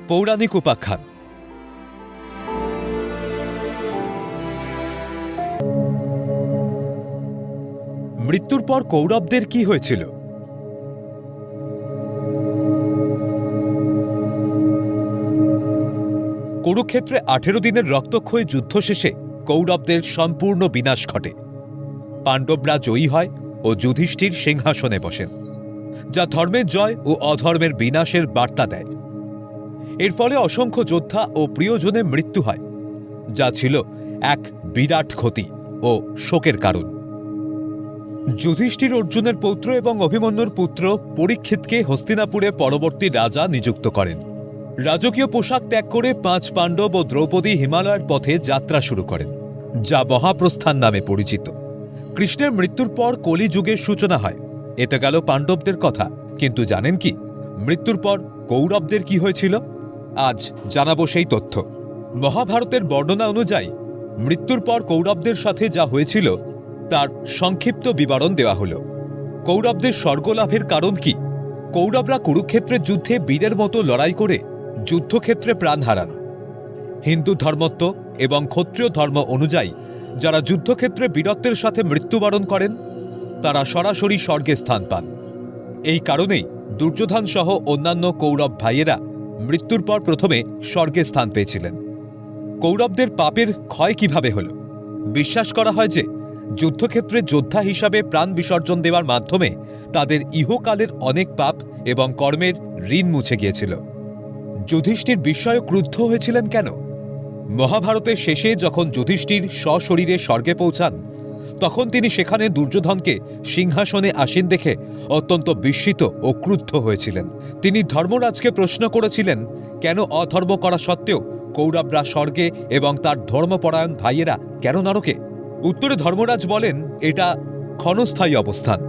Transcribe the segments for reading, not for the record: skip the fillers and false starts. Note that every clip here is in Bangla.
পৌরাণিক উপাখ্যান। মৃত্যুর পর কৌরবদের কি হয়েছিল? কুরুক্ষেত্রে 18 দিনের রক্তক্ষয়ী যুদ্ধ শেষে কৌরবদের সম্পূর্ণ বিনাশ ঘটে। পাণ্ডবরা জয়ী হয় ও যুধিষ্ঠির সিংহাসনে বসেন, যা ধর্মের জয় ও অধর্মের বিনাশের বার্তা দেয়। এর ফলে অসংখ্য যোদ্ধা ও প্রিয়জনের মৃত্যু হয়, যা ছিল এক বিরাট ক্ষতি ও শোকের কারণ। যুধিষ্ঠির অর্জুনের পুত্র এবং অভিমন্যুর পুত্র পরীক্ষিতকে হস্তিনাপুরে পরবর্তী রাজা নিযুক্ত করেন। রাজকীয় পোশাক ত্যাগ করে 5 পাণ্ডব ও দ্রৌপদী হিমালয়ের পথে যাত্রা শুরু করেন, যা মহাপ্রস্থান নামে পরিচিত। কৃষ্ণের মৃত্যুর পর কলিযুগের সূচনা হয়। এতে গেল পাণ্ডবদের কথা, কিন্তু জানেন কি মৃত্যুর পর কৌরবদের কি হয়েছিল? আজ জানাবো সেই তথ্য। মহাভারতের বর্ণনা অনুযায়ী মৃত্যুর পর কৌরবদের সাথে যা হয়েছিল তার সংক্ষিপ্ত বিবরণ দেওয়া হল। কৌরবদের স্বর্গলাভের কারণ কি? কৌরবরা কুরুক্ষেত্রের যুদ্ধে বীরের মতো লড়াই করে যুদ্ধক্ষেত্রে প্রাণ হারান। হিন্দু ধর্মত্ব এবং ক্ষত্রিয় ধর্ম অনুযায়ী যারা যুদ্ধক্ষেত্রে বীরত্বের সাথে মৃত্যুবরণ করেন তারা সরাসরি স্বর্গে স্থান পান। এই কারণেই দুর্যোধন সহ অন্যান্য কৌরব ভাইয়েরা মৃত্যুর পর প্রথমে স্বর্গে স্থান পেয়েছিলেন। কৌরবদের পাপের ক্ষয় কিভাবে হল? বিশ্বাস করা হয় যে যুদ্ধক্ষেত্রে যোদ্ধা হিসাবে প্রাণ বিসর্জন দেওয়ার মাধ্যমে তাদের ইহকালের অনেক পাপ এবং কর্মের ঋণ মুছে গিয়েছিল। যুধিষ্ঠির বিস্ময়ে ক্রুদ্ধ হয়েছিলেন কেন? মহাভারতের শেষে যখন যুধিষ্ঠির সশরীরে স্বর্গে পৌঁছান, তখন তিনি সেখানে দুর্যোধনকে সিংহাসনে আসীন দেখে অত্যন্ত বিস্মিত ও ক্রুদ্ধ হয়েছিলেন। তিনি ধর্মরাজকে প্রশ্ন করেছিলেন, কেন অধর্ম করা সত্ত্বেও কৌরবরা স্বর্গে এবং তার ধর্মপরায়ণ ভাইয়েরা কেন নরকে? উত্তরে ধর্মরাজ বলেন, এটা ক্ষণস্থায়ী অবস্থান।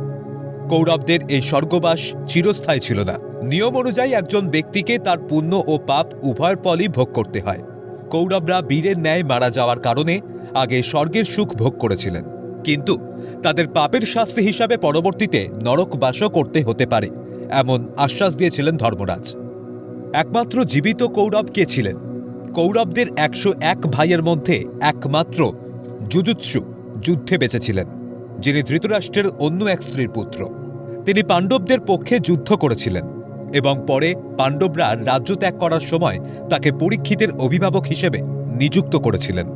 কৌরবদের এই স্বর্গবাস চিরস্থায়ী ছিল না। নিয়ম অনুযায়ী একজন ব্যক্তিকে তার পুণ্য ও পাপ উভয়ের ফলই ভোগ করতে হয়। কৌরবরা বীরের ন্যায় মারা যাওয়ার কারণে আগে স্বর্গের সুখ ভোগ করেছিলেন, কিন্তু তাদের পাপের শাস্তি হিসাবে পরবর্তীতে নরকবাসও করতে হতে পারে, এমন আশ্বাস দিয়েছিলেন ধর্মরাজ। একমাত্র জীবিত কৌরব কে ছিলেন? কৌরবদের 101 ভাইয়ের মধ্যে একমাত্র যুযুৎসু যুদ্ধে বেঁচেছিলেন, যিনি ধৃতরাষ্ট্রের অন্য এক স্ত্রীর পুত্র। তিনি পাণ্ডবদের পক্ষে যুদ্ধ করেছিলেন এবং পরে পাণ্ডবরা রাজ্য ত্যাগ করার সময় তাকে পরীক্ষিতের অভিভাবক হিসেবে নিযুক্ত করেছিলেন।